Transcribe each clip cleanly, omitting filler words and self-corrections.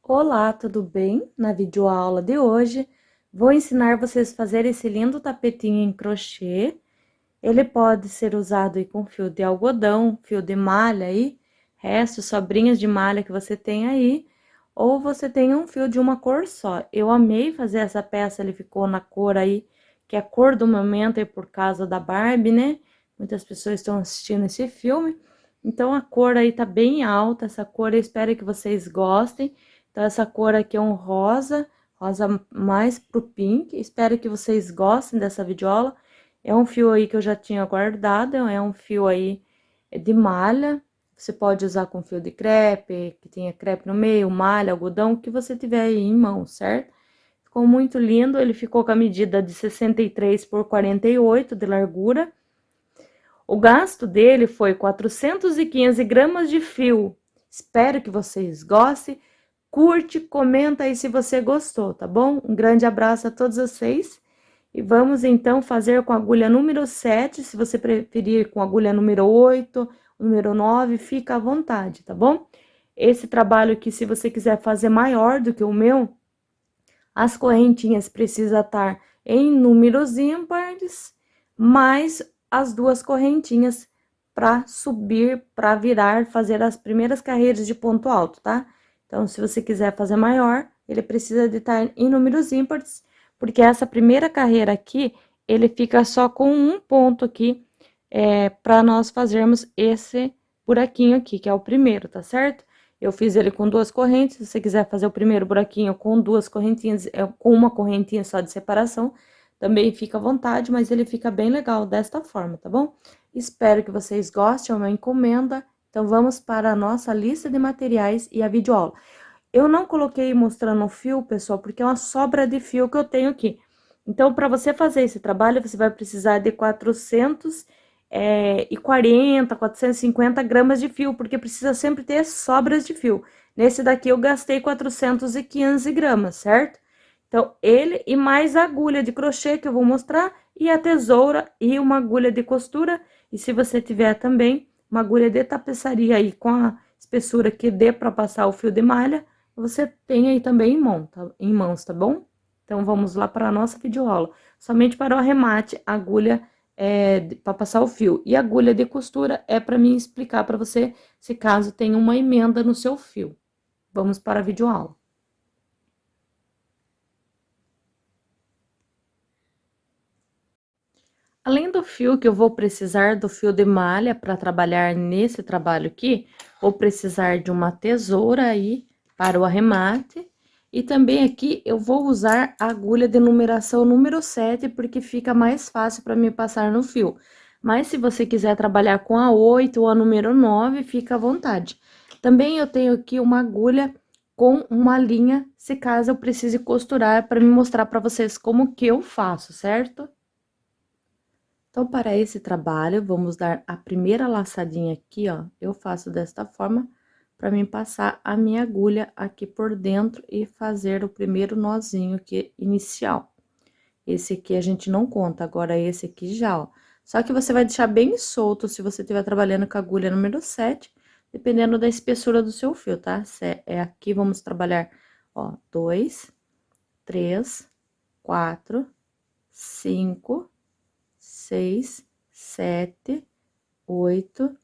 Olá, tudo bem? Na videoaula de hoje, vou ensinar vocês a fazer esse lindo tapetinho em crochê. Ele pode ser usado aí com fio de algodão, fio de malha aí, restos, sobrinhas de malha que você tem aí, ou você tem um fio de uma cor só. Eu amei fazer essa peça, ele ficou na cor aí, que é a cor do momento aí por causa da Barbie, né? Muitas pessoas estão assistindo esse filme. Então, a cor aí tá bem alta, essa cor eu espero que vocês gostem. Então, essa cor aqui é um rosa, rosa mais pro pink. Espero que vocês gostem dessa videoaula. É um fio aí que eu já tinha guardado, é um fio aí de malha. Você pode usar com fio de crepe, que tenha crepe no meio, malha, algodão, o que você tiver aí em mão, certo? Ficou muito lindo, ele ficou com a medida de 63 por 48 de largura. O gasto dele foi 415 gramas de fio. Espero que vocês gostem. Curte, comenta aí se você gostou, tá bom? Um grande abraço a todos vocês. E vamos então fazer com a agulha número 7, se você preferir com a agulha número 8, número 9, fica à vontade, tá bom? Esse trabalho aqui, se você quiser fazer maior do que o meu, as correntinhas precisam estar em números ímpares, mais as duas correntinhas para subir, para virar, fazer as primeiras carreiras de ponto alto, tá? Então, se você quiser fazer maior, ele precisa de estar em números ímpares, porque essa primeira carreira aqui, ele fica só com um ponto aqui, para nós fazermos esse buraquinho aqui, que é o primeiro, tá certo? Eu fiz ele com duas correntes, se você quiser fazer o primeiro buraquinho com duas correntinhas, com uma correntinha só de separação, também fica à vontade, mas ele fica bem legal desta forma, tá bom? Espero que vocês gostem, é uma encomenda. Então, vamos para a nossa lista de materiais e a videoaula. Eu não coloquei mostrando o fio, pessoal, porque é uma sobra de fio que eu tenho aqui. Então, para você fazer esse trabalho, você vai precisar de 440, 450 gramas de fio, porque precisa sempre ter sobras de fio. Nesse daqui eu gastei 415 gramas, certo? Então, ele e mais a agulha de crochê que eu vou mostrar, e a tesoura e uma agulha de costura. E se você tiver também uma agulha de tapeçaria aí com a espessura que dê para passar o fio de malha, você tem aí também em mãos, tá bom? Então, vamos lá para a nossa videoaula. Somente para o arremate, a agulha para passar o fio. E a agulha de costura é para mim explicar para você se caso tem uma emenda no seu fio. Vamos para a videoaula. Além do fio que eu vou precisar do fio de malha para trabalhar nesse trabalho aqui, vou precisar de uma tesoura aí para o arremate. E também aqui eu vou usar a agulha de numeração número 7, porque fica mais fácil para me passar no fio. Mas se você quiser trabalhar com a 8 ou a número 9, fica à vontade. Também eu tenho aqui uma agulha com uma linha, se caso eu precise costurar, para me mostrar para vocês como que eu faço, certo? Então, para esse trabalho, vamos dar a primeira laçadinha aqui, ó. Eu faço desta forma, para mim passar a minha agulha aqui por dentro e fazer o primeiro nozinho aqui inicial. Esse aqui a gente não conta, agora esse aqui já, ó. Só que você vai deixar bem solto se você estiver trabalhando com a agulha número 7, dependendo da espessura do seu fio, tá? É aqui, vamos trabalhar, ó, 2, 3, 4, 5, 6, 7, 8,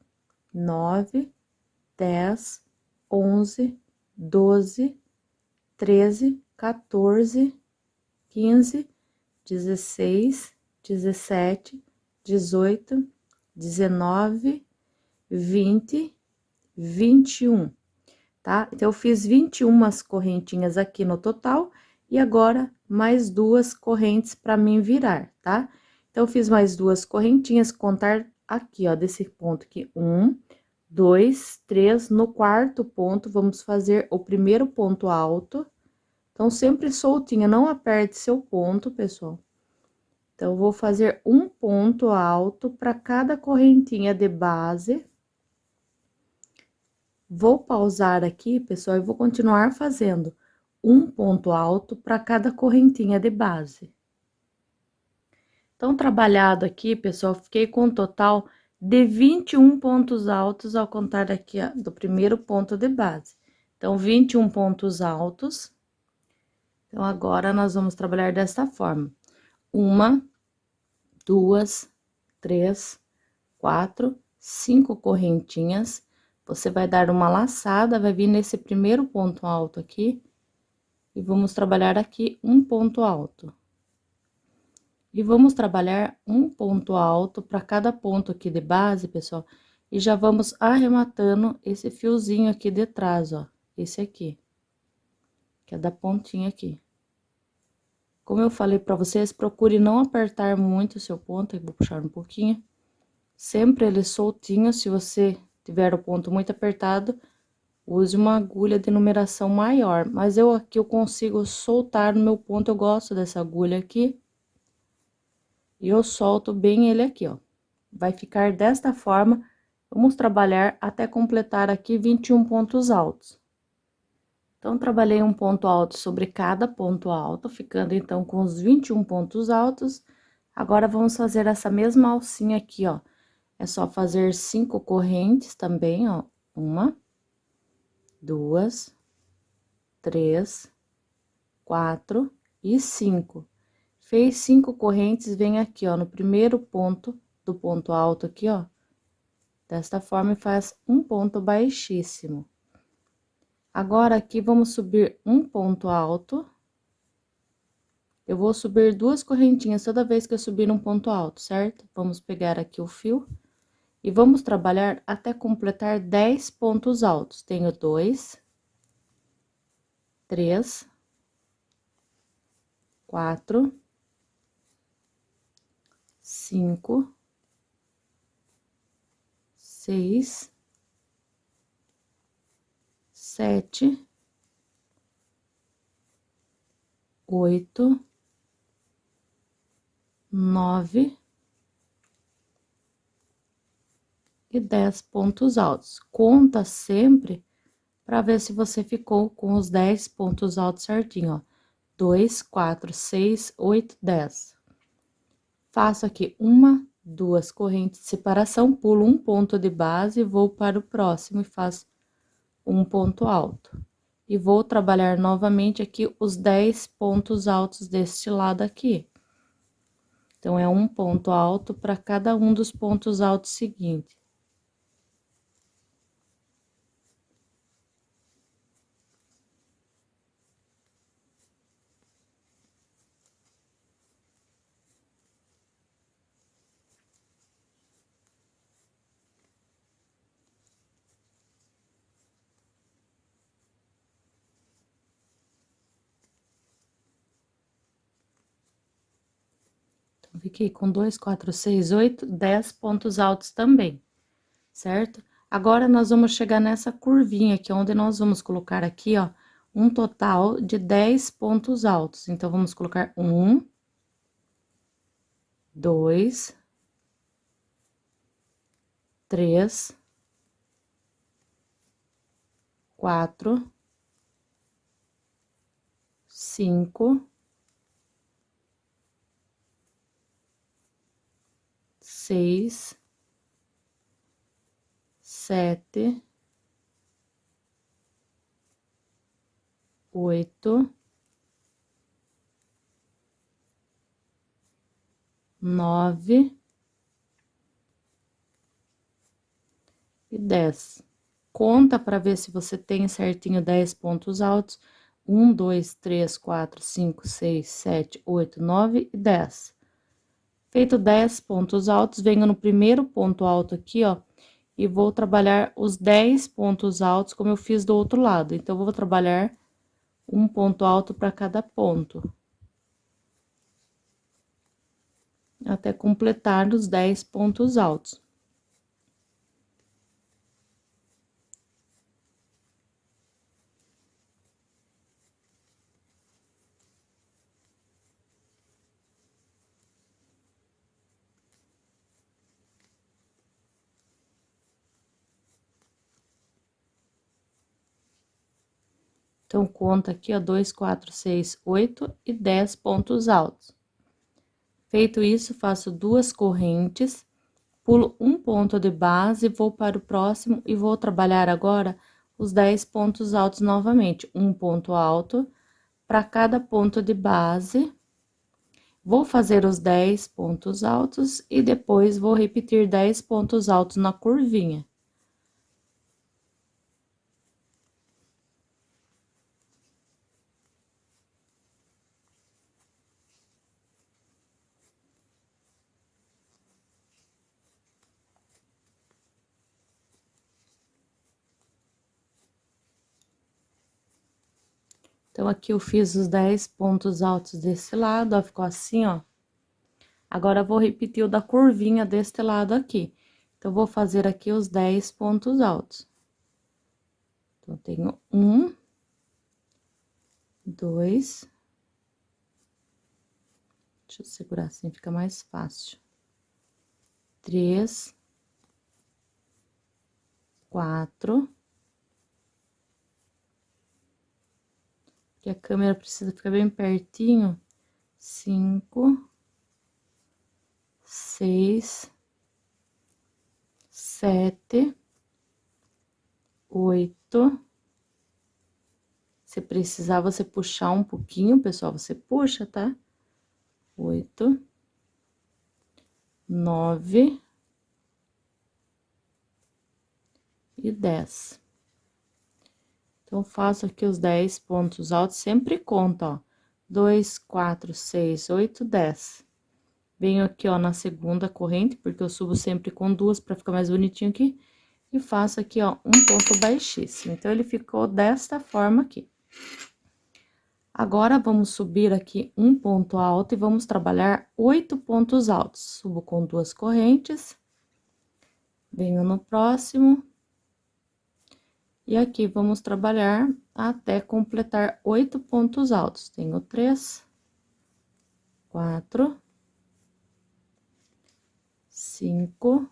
9, 10, 11, 12, 13, 14, 15, 16, 17, 18, 19, 20, 21, tá? Então, eu fiz 21 correntinhas aqui no total, e agora mais duas correntes para mim virar, tá? Então, eu fiz mais duas correntinhas, contar aqui, ó, desse ponto aqui, 1, 2, 3, no quarto ponto, vamos fazer o primeiro ponto alto. Então, sempre soltinha, não aperte seu ponto, pessoal. Então, vou fazer um ponto alto para cada correntinha de base. Vou pausar aqui, pessoal, e vou continuar fazendo um ponto alto para cada correntinha de base. Então, trabalhado aqui, pessoal, fiquei com um total de 21 pontos altos ao contar aqui, ó, do primeiro ponto de base. Então, 21 pontos altos. Então, agora, nós vamos trabalhar desta forma. 1, 2, 3, 4, 5 correntinhas. Você vai dar uma laçada, vai vir nesse primeiro ponto alto aqui. E vamos trabalhar aqui um ponto alto. E vamos trabalhar um ponto alto para cada ponto aqui de base, pessoal. E já vamos arrematando esse fiozinho aqui de trás, ó. Esse aqui. Que é da pontinha aqui. Como eu falei para vocês, procure não apertar muito o seu ponto. Eu vou puxar um pouquinho. Sempre ele soltinho. Se você tiver o ponto muito apertado, use uma agulha de numeração maior. Mas aqui eu consigo soltar no meu ponto. Eu gosto dessa agulha aqui. E eu solto bem ele aqui, ó. Vai ficar desta forma. Vamos trabalhar até completar aqui 21 pontos altos. Então, trabalhei um ponto alto sobre cada ponto alto, ficando então com os 21 pontos altos. Agora, vamos fazer essa mesma alcinha aqui, ó. É só fazer 5 correntes também, ó. 1, 2, 3, 4 e 5. Fez 5 correntes, vem aqui, ó, no primeiro ponto do ponto alto aqui, ó. Desta forma, e faz um ponto baixíssimo. Agora, aqui, vamos subir um ponto alto. Eu vou subir 2 correntinhas toda vez que eu subir um ponto alto, certo? Vamos pegar aqui o fio e vamos trabalhar até completar 10 pontos altos. Tenho 2, 3, 4, 5, 6, 7, 8, 9 e 10 pontos altos. Conta sempre para ver se você ficou com os 10 pontos altos certinho, ó. 2, 4, 6, 8, 10. Faço aqui 1, 2 correntes de separação, pulo um ponto de base, vou para o próximo e faço um ponto alto. E vou trabalhar novamente aqui os 10 pontos altos deste lado aqui. Então, é um ponto alto para cada um dos pontos altos seguintes. Então, fiquei com 2, 4, 6, 8, 10 pontos altos também, certo? Agora, nós vamos chegar nessa curvinha aqui, onde nós vamos colocar aqui, ó, um total de 10 pontos altos. Então, vamos colocar 1, 2, 3, 4, 5, 6, 7, 8, 9 e 10. Conta para ver se você tem certinho 10 pontos altos. 1, 2, 3, 4, 5, 6, 7, 8, 9 e 10. Feito 10 pontos altos, venho no primeiro ponto alto aqui, ó, e vou trabalhar os 10 pontos altos como eu fiz do outro lado. Então, vou trabalhar um ponto alto para cada ponto. Até completar os 10 pontos altos. Então, conta aqui, ó, 2, 4, 6, 8 e 10 pontos altos. Feito isso, faço 2 correntes, pulo um ponto de base, vou para o próximo e vou trabalhar agora os 10 pontos altos novamente, um ponto alto para cada ponto de base. Vou fazer os 10 pontos altos e depois vou repetir 10 pontos altos na curvinha. Então, aqui eu fiz os 10 pontos altos desse lado, ó, ficou assim, ó. Agora, eu vou repetir o da curvinha deste lado aqui. Então, vou fazer aqui os 10 pontos altos. Então, tenho 1, 2... Deixa eu segurar assim, fica mais fácil. 3, 4... Que a câmera precisa ficar bem pertinho. 5, 6, 7, 8. Se precisar, você puxar um pouquinho, pessoal, você puxa, tá? 8, 9 e 10. Então, faço aqui os 10 pontos altos, sempre conto, ó. 2, 4, 6, 8, 10. Venho aqui, ó, na segunda corrente, porque eu subo sempre com duas para ficar mais bonitinho aqui. E faço aqui, ó, um ponto baixíssimo. Então, ele ficou desta forma aqui. Agora, vamos subir aqui um ponto alto e vamos trabalhar 8 pontos altos. Subo com duas correntes. Venho no próximo. E aqui, vamos trabalhar até completar 8 pontos altos. Tenho 3, 4, 5,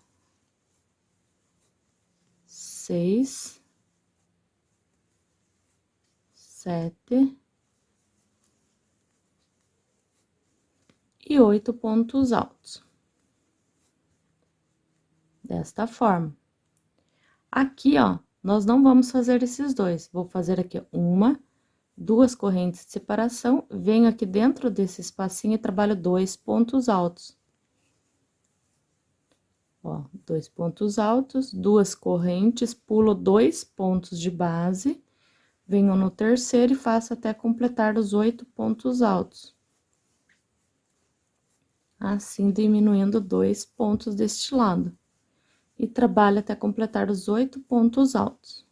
6, 7 e 8 pontos altos. Desta forma. Aqui, ó, nós não vamos fazer esses dois. Vou fazer aqui uma, duas correntes de separação, venho aqui dentro desse espacinho e trabalho 2 pontos altos. Ó, 2 pontos altos, duas correntes, pulo 2 pontos de base, venho no terceiro e faço até completar os 8 pontos altos. Assim, diminuindo 2 pontos deste lado. E trabalho até completar os 8 pontos altos.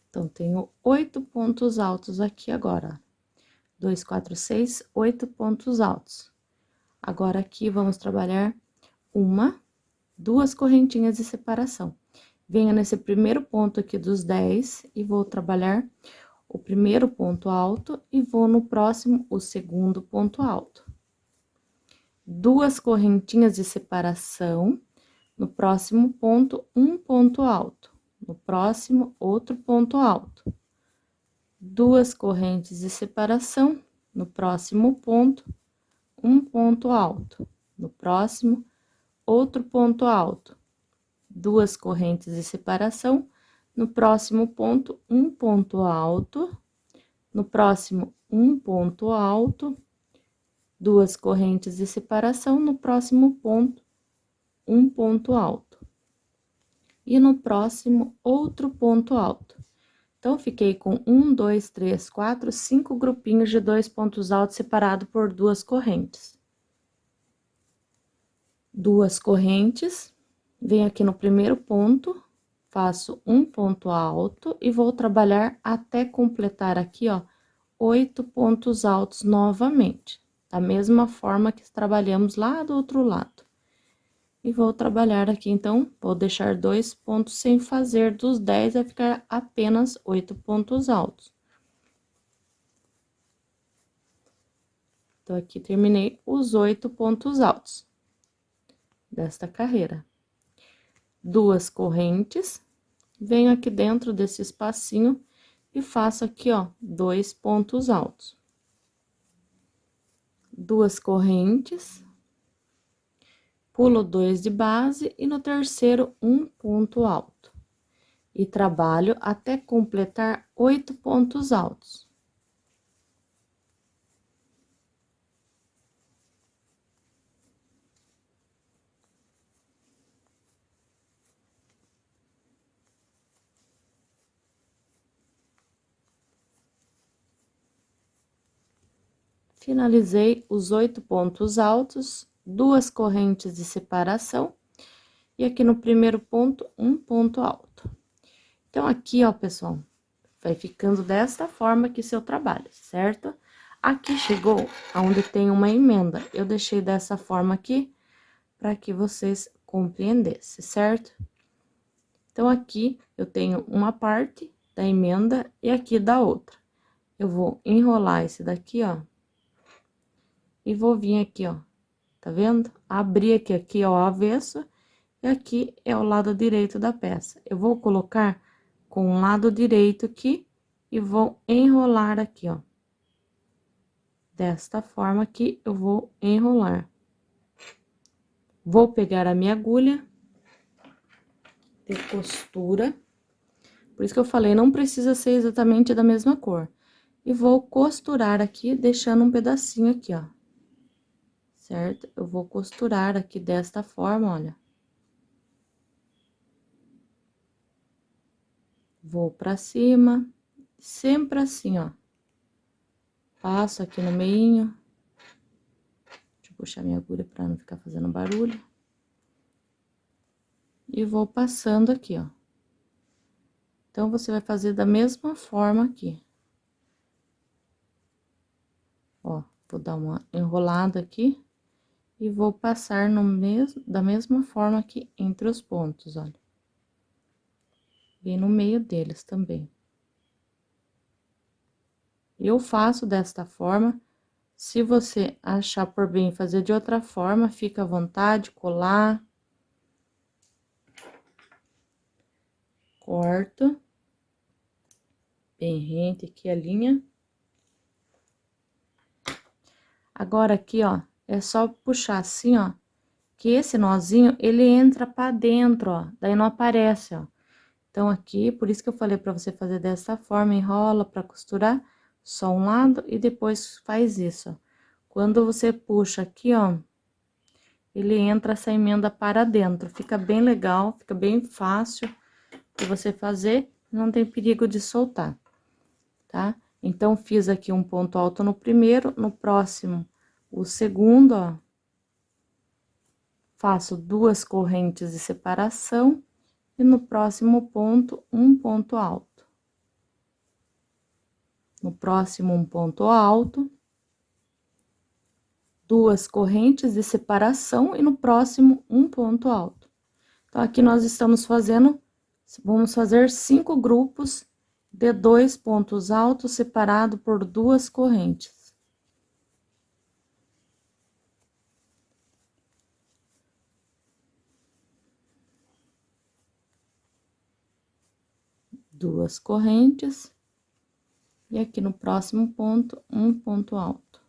Então, tenho 8 pontos altos aqui agora. 2, 4, 6, 8 pontos altos. Agora, aqui, vamos trabalhar uma, duas correntinhas de separação. Venho nesse primeiro ponto aqui dos 10 e vou trabalhar o primeiro ponto alto e vou no próximo, o segundo ponto alto. Duas correntinhas de separação, no próximo ponto, um ponto alto. No próximo, outro ponto alto. Duas correntes de separação, no próximo ponto, um ponto alto. No próximo, outro ponto alto. Duas correntes de separação, no próximo ponto, um ponto alto. No próximo, um ponto alto. Duas correntes de separação, no próximo ponto, um ponto alto. E no próximo, outro ponto alto. Então, fiquei com 1, 2, 3, 4, 5 grupinhos de 2 pontos altos separados por duas correntes. Duas correntes, venho aqui no primeiro ponto, faço um ponto alto e vou trabalhar até completar aqui, ó, 8 pontos altos novamente, da mesma forma que trabalhamos lá do outro lado. E vou trabalhar aqui, então, vou deixar 2 pontos sem fazer dos 10, vai ficar apenas 8 pontos altos. Então, aqui terminei os 8 pontos altos desta carreira. Duas correntes, venho aqui dentro desse espacinho e faço aqui, ó, 2 pontos altos. 2 correntes, pulo 2 de base e no terceiro um ponto alto. E trabalho até completar 8 pontos altos. Finalizei os 8 pontos altos, 2 correntes de separação, e aqui no primeiro ponto, um ponto alto. Então, aqui, ó, pessoal, vai ficando desta forma aqui seu trabalho, certo? Aqui chegou aonde tem uma emenda, eu deixei dessa forma aqui, para que vocês compreendessem, certo? Então, aqui eu tenho uma parte da emenda e aqui da outra. Eu vou enrolar esse daqui, ó, e vou vir aqui, ó, tá vendo? Abrir aqui ó, o avesso, e aqui é o lado direito da peça. Eu vou colocar com o lado direito aqui e vou enrolar aqui, ó. Desta forma aqui, eu vou enrolar. Vou pegar a minha agulha de costura, por isso que eu falei, não precisa ser exatamente da mesma cor. E vou costurar aqui, deixando um pedacinho aqui, ó. Certo? Eu vou costurar aqui desta forma, olha. Vou pra cima, sempre assim, ó. Passo aqui no meinho. Deixa eu puxar minha agulha pra não ficar fazendo barulho. E vou passando aqui, ó. Então, você vai fazer da mesma forma aqui. Ó, vou dar uma enrolada aqui. E vou passar da mesma forma aqui entre os pontos, olha. E no meio deles também. Eu faço desta forma. Se você achar por bem fazer de outra forma, fica à vontade, colar. Corto. Bem rente aqui a linha. Agora, aqui, ó, é só puxar assim, ó, que esse nozinho, ele entra pra dentro, ó, daí não aparece, ó. Então, aqui, por isso que eu falei pra você fazer dessa forma, enrola pra costurar só um lado e depois faz isso, ó. Quando você puxa aqui, ó, ele entra essa emenda para dentro, fica bem legal, fica bem fácil de você fazer, não tem perigo de soltar, tá? Então, fiz aqui um ponto alto no primeiro, no próximo, o segundo, ó. Faço 2 correntes de separação e no próximo ponto, um ponto alto. No próximo, um ponto alto, 2 correntes de separação e no próximo, um ponto alto. Então, aqui nós estamos fazendo, vamos fazer 5 grupos de 2 pontos altos separado por 2 correntes. Duas correntes, e aqui no próximo ponto, um ponto alto.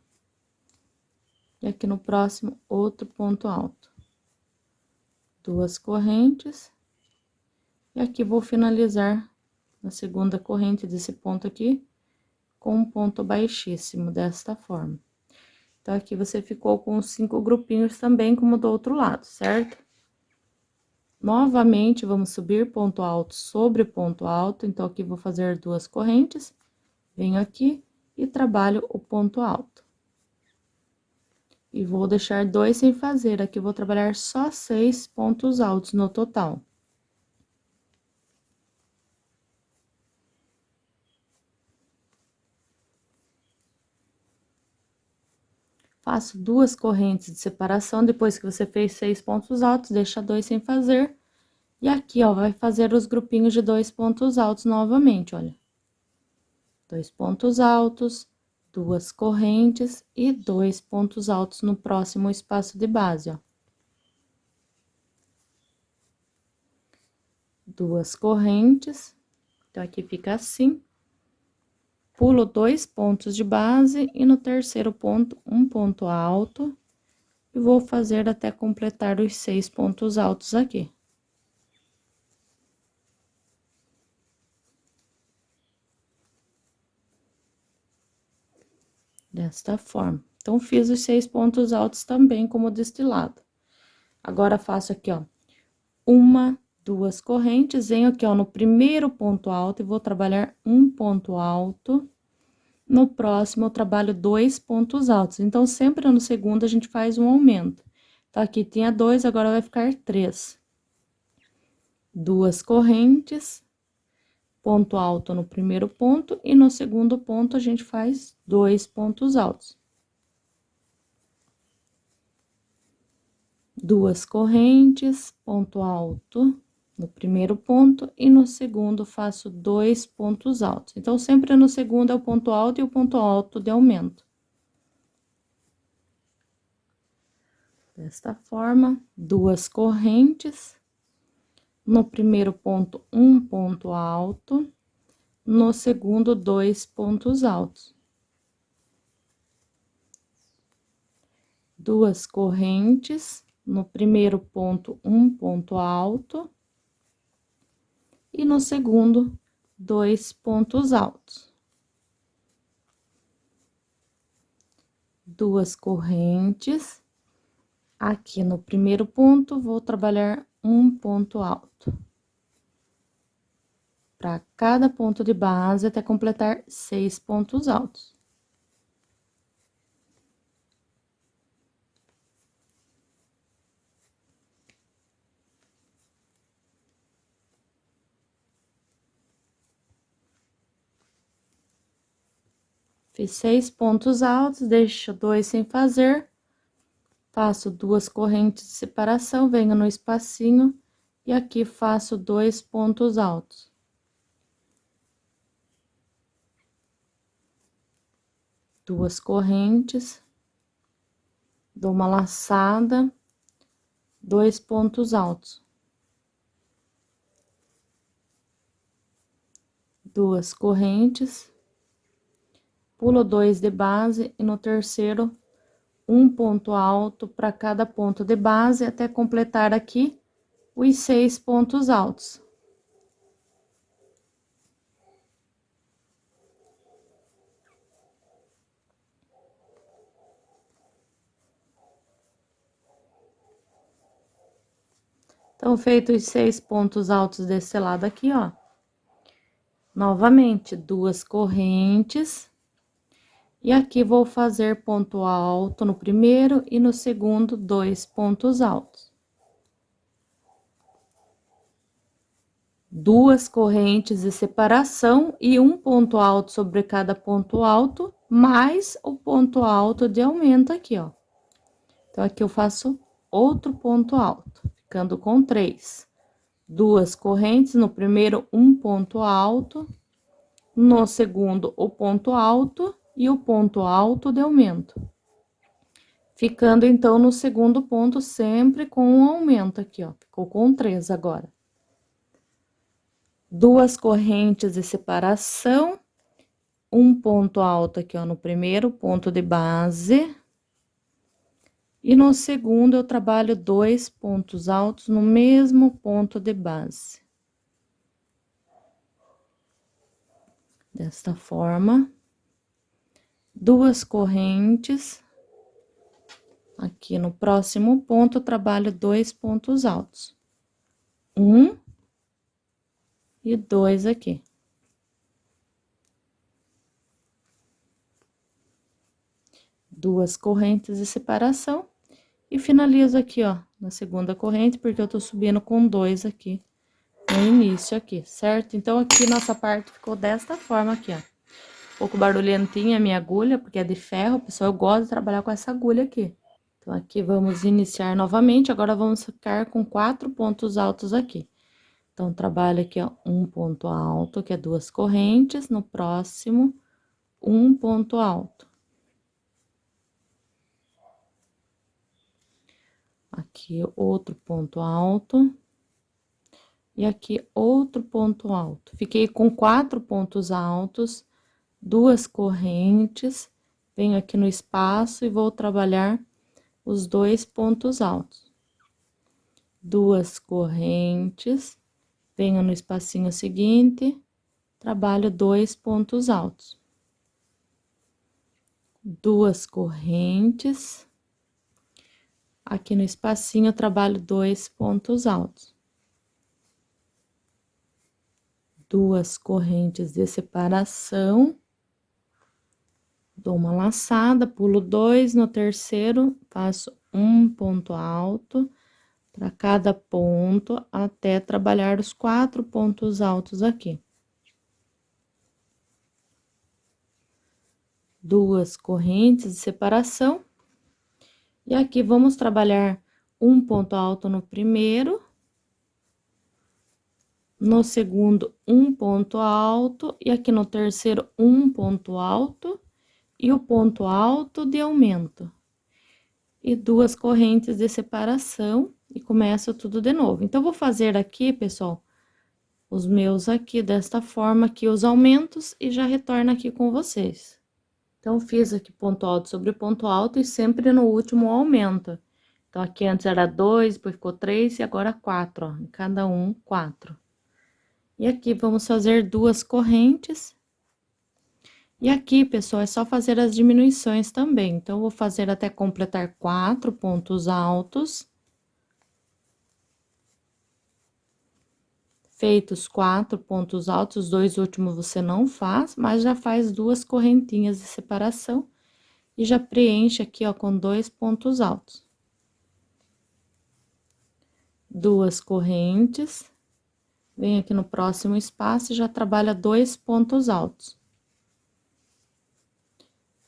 E aqui no próximo, outro ponto alto. 2 correntes, e aqui vou finalizar na segunda corrente desse ponto aqui, com um ponto baixíssimo, desta forma. Então, aqui você ficou com 5 grupinhos também, como do outro lado, certo? Novamente, vamos subir ponto alto sobre ponto alto, então, aqui vou fazer 2 correntes, venho aqui e trabalho o ponto alto. E vou deixar 2 sem fazer, aqui vou trabalhar só 6 pontos altos no total. Faço 2 correntes de separação, depois que você fez 6 pontos altos, deixa 2 sem fazer. E aqui, ó, vai fazer os grupinhos de 2 pontos altos novamente, olha. 2 pontos altos, 2 correntes e 2 pontos altos no próximo espaço de base, ó. 2 correntes, então, aqui fica assim. pulo 2 pontos de base e no terceiro ponto, um ponto alto, e vou fazer até completar os 6 pontos altos aqui. Desta forma. Então, fiz os 6 pontos altos também como destilado. Agora, faço aqui, ó, uma, duas correntes, venho aqui, ó, no primeiro ponto alto e vou trabalhar um ponto alto. No próximo, eu trabalho 2 pontos altos. Então, sempre no segundo, a gente faz um aumento. Então, aqui tinha 2, agora vai ficar 3. Duas correntes, ponto alto no primeiro ponto, e no segundo ponto, a gente faz 2 pontos altos. Duas correntes, ponto alto no primeiro ponto, e no segundo faço 2 pontos altos. Então, sempre no segundo é o ponto alto e o ponto alto de aumento. Desta forma, duas correntes, no primeiro ponto, um ponto alto, no segundo, 2 pontos altos. Duas correntes, no primeiro ponto, um ponto alto, e no segundo, 2 pontos altos. Duas correntes, aqui no primeiro ponto, vou trabalhar um ponto alto. Para cada ponto de base, até completar 6 pontos altos. Fiz 6 pontos altos, deixo 2 sem fazer, faço 2 correntes de separação, venho no espacinho e aqui faço 2 pontos altos. Duas correntes, dou uma laçada, 2 pontos altos. Duas correntes, pulo 2 de base e no terceiro, um ponto alto para cada ponto de base, até completar aqui os 6 pontos altos. Então, feitos os 6 pontos altos desse lado aqui, ó. Novamente, duas correntes. E aqui vou fazer ponto alto no primeiro e no segundo, 2 pontos altos. Duas correntes de separação e um ponto alto sobre cada ponto alto, mais o ponto alto de aumento aqui, ó. Então, aqui eu faço outro ponto alto, ficando com 3. Duas correntes, no primeiro, um ponto alto, no segundo, o ponto alto e o ponto alto de aumento. Ficando, então, no segundo ponto, sempre com um aumento aqui, ó. Ficou com 3 agora. Duas correntes de separação, um ponto alto aqui, ó, no primeiro ponto de base. E no segundo, eu trabalho 2 pontos altos no mesmo ponto de base. Desta forma. Duas correntes. Aqui no próximo ponto, eu trabalho 2 pontos altos. Um e 2 aqui. Duas correntes de separação. E finalizo aqui, ó, na segunda corrente, porque eu tô subindo com 2 aqui, no início aqui, certo? Então, aqui nossa parte ficou desta forma aqui, ó. Um pouco barulhentinha a minha agulha, porque é de ferro, pessoal, eu gosto de trabalhar com essa agulha aqui. Então, aqui vamos iniciar novamente, agora vamos ficar com 4 pontos altos aqui. Então, trabalho aqui, ó, um ponto alto, que é duas correntes, no próximo, um ponto alto. Aqui, outro ponto alto. E aqui, outro ponto alto. Fiquei com 4 pontos altos 2 correntes, venho aqui no espaço e vou trabalhar os 2 pontos altos. 2 correntes, venho no espacinho seguinte, trabalho 2 pontos altos. 2 correntes, aqui no espacinho eu trabalho 2 pontos altos. 2 correntes de separação, dou uma laçada, pulo 2, no terceiro faço um ponto alto para cada ponto, até trabalhar os 4 pontos altos aqui. 2 correntes de separação, e aqui vamos trabalhar um ponto alto no primeiro, no segundo um ponto alto, e aqui no terceiro um ponto alto, e o ponto alto de aumento. E 2 correntes de separação, e começo tudo de novo. Então, vou fazer aqui, pessoal, os meus aqui desta forma, aqui os aumentos, e já retorno aqui com vocês. Então, fiz aqui ponto alto sobre ponto alto, e sempre no último aumento. Então, aqui antes era 2, depois ficou 3, e agora 4, ó, em cada um, 4. E aqui, vamos fazer 2 correntes. E aqui, pessoal, é só fazer as diminuições também. Então, vou fazer até completar 4 pontos altos. Feitos 4 pontos altos, os 2 últimos você não faz, mas já faz 2 correntinhas de separação. E já preenche aqui, ó, com 2 pontos altos. 2 correntes. Vem aqui no próximo espaço e já trabalha 2 pontos altos.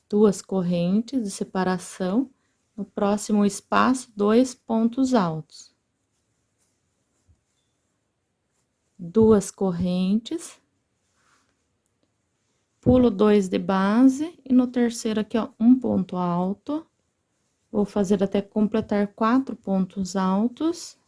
2 correntes de separação, no próximo espaço, 2 pontos altos. 2 correntes, pulo 2 de base, e no terceiro aqui, ó, um ponto alto. Vou fazer até completar 4 pontos altos.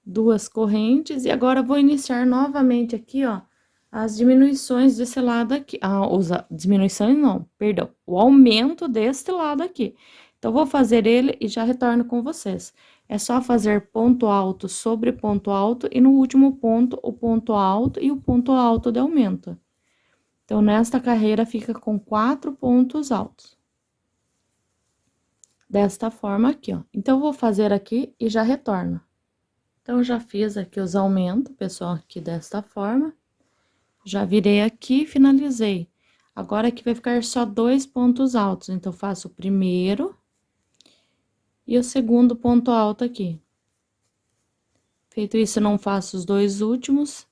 Duas correntes, e agora vou iniciar novamente aqui, ó, as diminuições desse lado aqui. Diminuições não, perdão, o aumento deste lado aqui. Então, vou fazer ele e já retorno com vocês. É só fazer ponto alto sobre ponto alto, e no último ponto, o ponto alto e o ponto alto de aumento. Então, nesta carreira, fica com 4 pontos altos. Desta forma aqui, ó. Então, vou fazer aqui e já retorno. Então, já fiz aqui os aumentos, pessoal, aqui desta forma. Já virei aqui e finalizei. Agora, aqui vai ficar só 2 pontos altos. Então, faço o primeiro e o segundo ponto alto aqui. Feito isso, eu não faço os 2 últimos.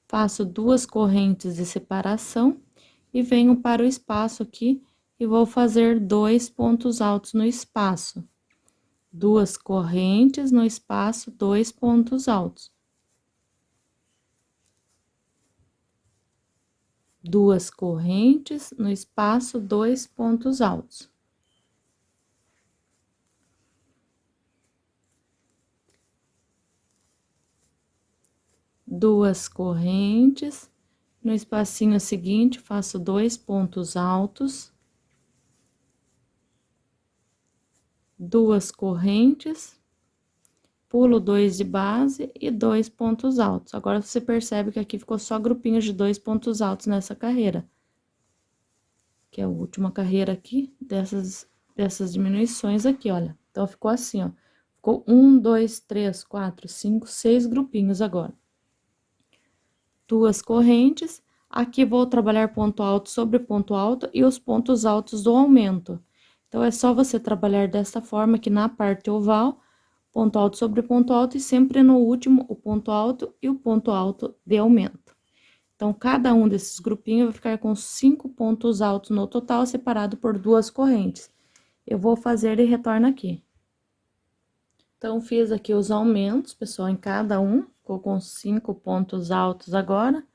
Faço 2 correntes de separação e venho para o espaço aqui e vou fazer 2 pontos altos no espaço. 2 correntes no espaço, 2 pontos altos. 2 correntes no espaço, 2 pontos altos. Duas correntes, no espacinho seguinte, faço 2 pontos altos. 2 correntes, pulo 2 de base e 2 pontos altos. Agora, você percebe que aqui ficou só grupinhos de 2 pontos altos nessa carreira. Que é a última carreira aqui, dessas diminuições aqui, olha. Então, ficou assim, ó. Ficou 1, 2, 3, 4, 5, 6 grupinhos agora. 2 correntes, aqui vou trabalhar ponto alto sobre ponto alto e os pontos altos do aumento. Então, é só você trabalhar desta forma aqui na parte oval, ponto alto sobre ponto alto, e sempre no último o ponto alto e o ponto alto de aumento. Então, cada um desses grupinhos vai ficar com 5 pontos altos no total, separado por 2 correntes. Eu vou fazer e retorno aqui. Então, fiz aqui os aumentos, pessoal, em cada um, ficou com 5 pontos altos agora.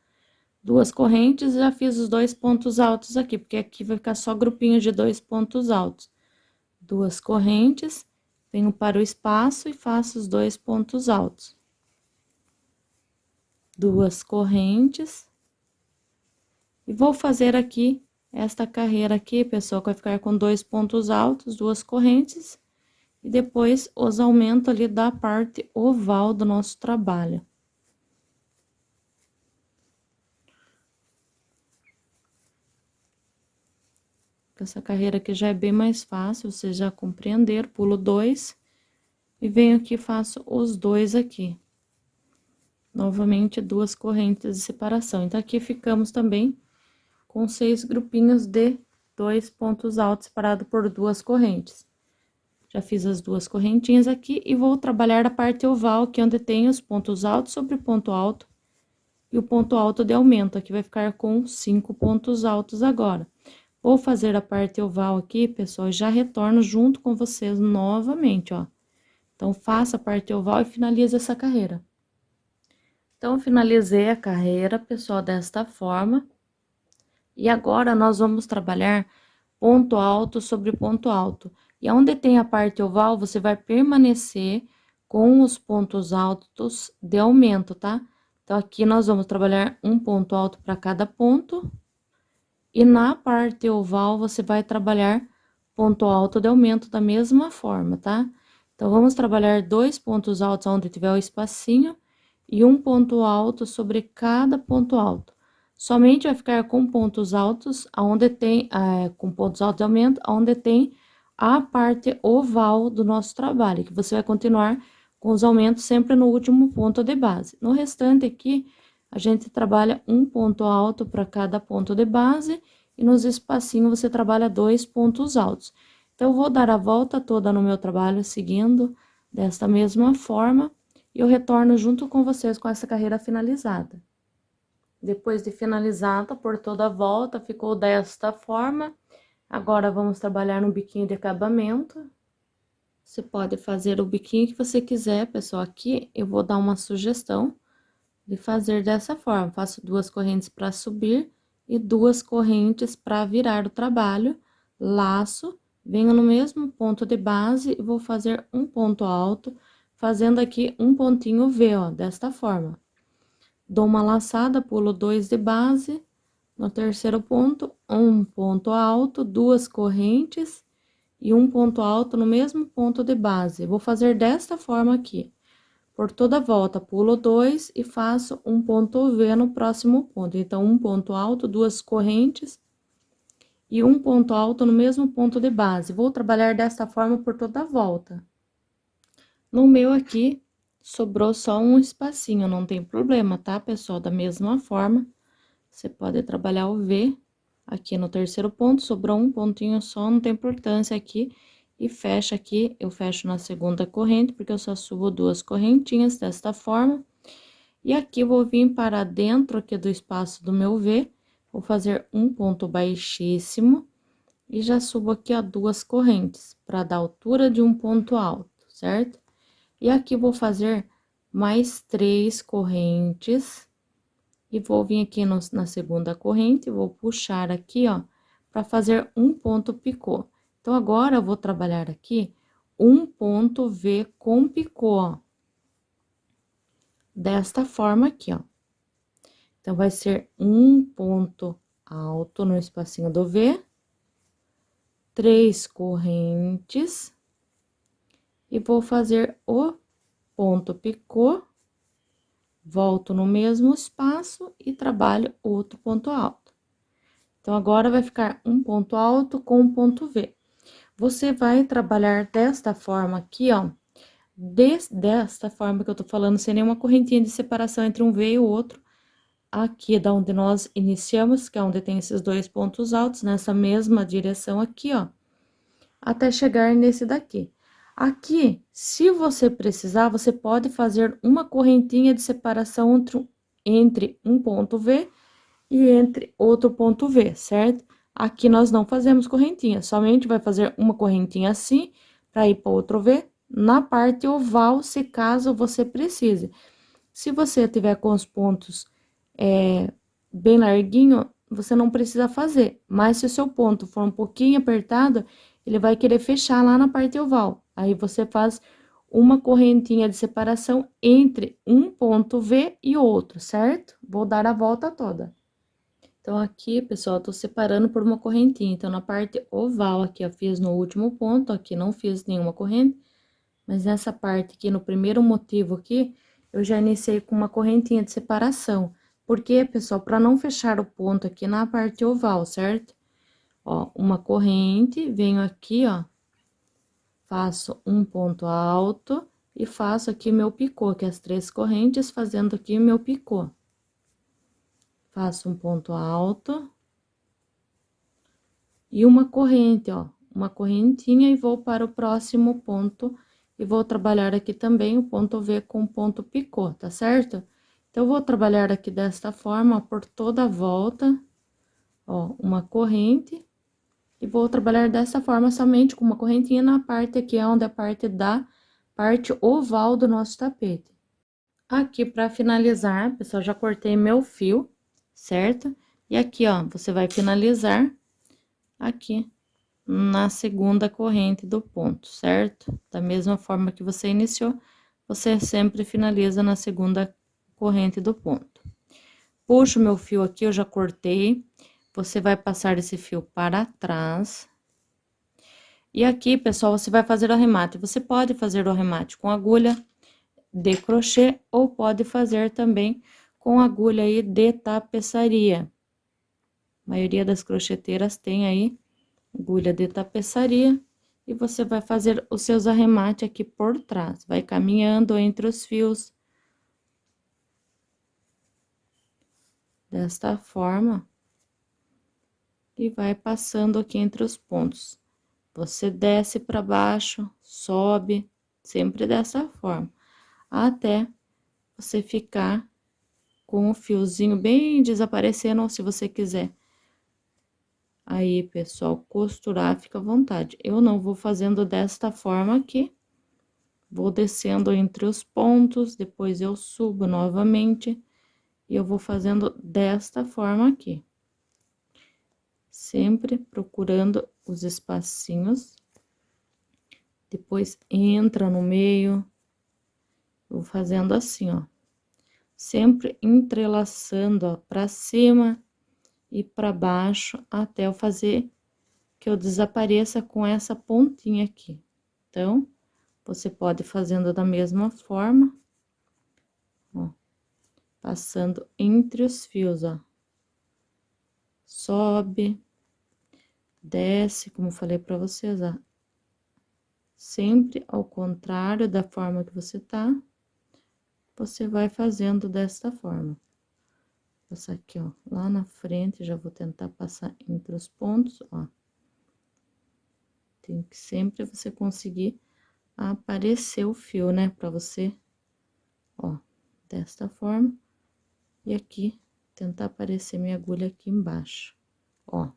2 correntes, já fiz os 2 pontos altos aqui, porque aqui vai ficar só grupinhos de 2 pontos altos. 2 correntes, venho para o espaço e faço os 2 pontos altos. 2 correntes. E vou fazer aqui esta carreira aqui, pessoal, que vai ficar com 2 pontos altos, 2 correntes. E depois os aumentos ali da parte oval do nosso trabalho. Essa carreira aqui já é bem mais fácil, vocês já compreenderam. Pulo 2 e venho aqui e faço os 2 aqui. Novamente, 2 correntes de separação. Então, aqui ficamos também com 6 grupinhos de 2 pontos altos separados por 2 correntes. Já fiz as 2 correntinhas aqui e vou trabalhar a parte oval, que é onde tem os pontos altos sobre ponto alto e o ponto alto de aumento. Aqui vai ficar com 5 pontos altos agora. Vou fazer a parte oval aqui, pessoal, e já retorno junto com vocês novamente, ó. Então, faça a parte oval e finalize essa carreira. Então, finalizei a carreira, pessoal, desta forma. E agora, nós vamos trabalhar ponto alto sobre ponto alto. E onde tem a parte oval, você vai permanecer com os pontos altos de aumento, tá? Então, aqui nós vamos trabalhar um ponto alto para cada ponto. E na parte oval, você vai trabalhar ponto alto de aumento da mesma forma, tá? Então, vamos trabalhar 2 pontos altos onde tiver o espacinho e um ponto alto sobre cada ponto alto. Somente vai ficar com pontos altos aonde tem, com pontos altos de aumento, onde tem a parte oval do nosso trabalho, que você vai continuar com os aumentos sempre no último ponto de base. No restante aqui, a gente trabalha um ponto alto para cada ponto de base e nos espacinhos você trabalha 2 pontos altos. Então, eu vou dar a volta toda no meu trabalho, seguindo desta mesma forma, e eu retorno junto com vocês com essa carreira finalizada. Depois de finalizada por toda a volta, ficou desta forma. Agora, vamos trabalhar no biquinho de acabamento. Você pode fazer o biquinho que você quiser, pessoal. Aqui, eu vou dar uma sugestão de fazer dessa forma. Faço 2 correntes para subir e 2 correntes para virar o trabalho. Laço, venho no mesmo ponto de base e vou fazer um ponto alto, fazendo aqui um pontinho V, ó, desta forma. Dou uma laçada, pulo 2 de base, no terceiro ponto, um ponto alto, 2 correntes e um ponto alto no mesmo ponto de base. Vou fazer desta forma aqui. Por toda a volta, pulo 2 e faço um ponto V no próximo ponto. Então, um ponto alto, 2 correntes e um ponto alto no mesmo ponto de base. Vou trabalhar desta forma por toda a volta. No meu aqui, sobrou só um espacinho, não tem problema, tá, pessoal? Da mesma forma, você pode trabalhar o V aqui no terceiro ponto, sobrou um pontinho só, não tem importância aqui. E fecha aqui, eu fecho na segunda corrente, porque eu só subo 2 correntinhas desta forma. E aqui, eu vou vir para dentro aqui do espaço do meu V, vou fazer um ponto baixíssimo. E já subo aqui, ó, 2 correntes, para dar altura de um ponto alto, certo? E aqui, vou fazer mais 3 correntes. E vou vir aqui na segunda corrente, vou puxar aqui, ó, para fazer um ponto picô. Então, agora, eu vou trabalhar aqui um ponto V com picô, ó. Desta forma aqui, ó. Então, vai ser um ponto alto no espacinho do V, 3 correntes, e vou fazer o ponto picô, volto no mesmo espaço e trabalho outro ponto alto. Então, agora, vai ficar um ponto alto com um ponto V. Você vai trabalhar desta forma aqui, ó, desta forma que eu tô falando, sem nenhuma correntinha de separação entre um V e o outro. Aqui da onde nós iniciamos, que é onde tem esses 2 pontos altos, nessa mesma direção aqui, ó, até chegar nesse daqui. Aqui, se você precisar, você pode fazer uma correntinha de separação entre um ponto V e entre outro ponto V, certo? Aqui nós não fazemos correntinha, somente vai fazer uma correntinha assim, para ir para outro V, na parte oval, se caso você precise. Se você tiver com os pontos bem larguinho, você não precisa fazer, mas se o seu ponto for um pouquinho apertado, ele vai querer fechar lá na parte oval. Aí, você faz uma correntinha de separação entre um ponto V e outro, certo? Vou dar a volta toda. Então, aqui, pessoal, eu tô separando por uma correntinha. Então, na parte oval aqui, eu fiz no último ponto, aqui não fiz nenhuma corrente. Mas nessa parte aqui, no primeiro motivo aqui, eu já iniciei com uma correntinha de separação. Por quê, pessoal? Para não fechar o ponto aqui na parte oval, certo? Ó, uma corrente, venho aqui, ó, faço um ponto alto e faço aqui meu picô, que é as 3 correntes, fazendo aqui meu picô. Faço um ponto alto e uma corrente, ó, uma correntinha e vou para o próximo ponto e vou trabalhar aqui também o ponto V com ponto picô, tá certo? Então, vou trabalhar aqui desta forma, ó, por toda a volta, ó, uma corrente, e vou trabalhar dessa forma somente com uma correntinha na parte aqui, onde é a parte da parte oval do nosso tapete. Aqui, para finalizar, pessoal, já cortei meu fio, certo? E aqui, ó, você vai finalizar aqui na segunda corrente do ponto, certo? Da mesma forma que você iniciou, você sempre finaliza na segunda corrente do ponto. Puxo meu fio aqui, eu já cortei, você vai passar esse fio para trás. E aqui, pessoal, você vai fazer o arremate. Você pode fazer o arremate com agulha de crochê ou pode fazer também com agulha aí de tapeçaria. A maioria das crocheteiras tem aí agulha de tapeçaria e você vai fazer os seus arremates aqui por trás. Vai caminhando entre os fios. Desta forma. E vai passando aqui entre os pontos. Você desce para baixo, sobe, sempre dessa forma. Até você ficar com o fiozinho bem desaparecendo, ou se você quiser. Aí, pessoal, costurar, fica à vontade. Eu não vou fazendo desta forma aqui. Vou descendo entre os pontos, depois eu subo novamente. E eu vou fazendo desta forma aqui. Sempre procurando os espacinhos. Depois entra no meio. Vou fazendo assim, ó. Sempre entrelaçando, ó, pra cima e para baixo, até eu fazer que eu desapareça com essa pontinha aqui. Então, você pode ir fazendo da mesma forma, ó, passando entre os fios, ó. Sobe, desce, como falei para vocês, ó. Sempre ao contrário da forma que você tá, você vai fazendo desta forma. Passar aqui, ó, lá na frente, já vou tentar passar entre os pontos, ó. Tem que sempre você conseguir aparecer o fio, né, pra você, ó, desta forma. E aqui, tentar aparecer minha agulha aqui embaixo, ó.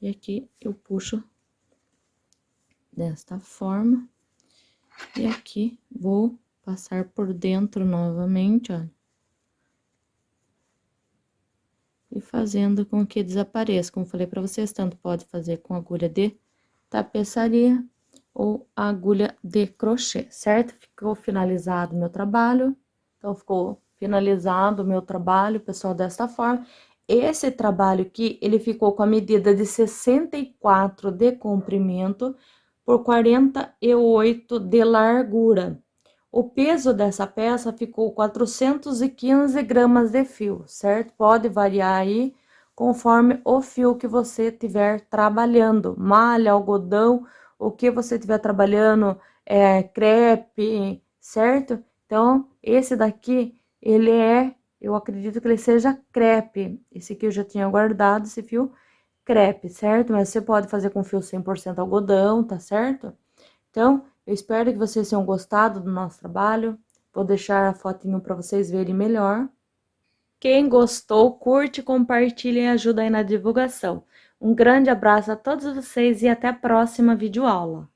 E aqui, eu puxo desta forma. E aqui, vou passar por dentro novamente, ó. E fazendo com que desapareça, como falei pra vocês, tanto pode fazer com agulha de tapeçaria ou agulha de crochê, certo? Ficou finalizado o meu trabalho. Então, ficou finalizado o meu trabalho, pessoal, desta forma. Esse trabalho aqui, ele ficou com a medida de 64 de comprimento por 48 de largura. O peso dessa peça ficou 415 gramas de fio, certo? Pode variar aí conforme o fio que você estiver trabalhando, malha, algodão, o que você estiver trabalhando, crepe, certo? Então, esse daqui, ele eu acredito que ele seja crepe. Esse aqui eu já tinha guardado, esse fio crepe, certo? Mas você pode fazer com fio 100% algodão, tá certo? Então, eu espero que vocês tenham gostado do nosso trabalho. Vou deixar a fotinho para vocês verem melhor. Quem gostou, curte, compartilha e ajuda aí na divulgação. Um grande abraço a todos vocês e até a próxima videoaula.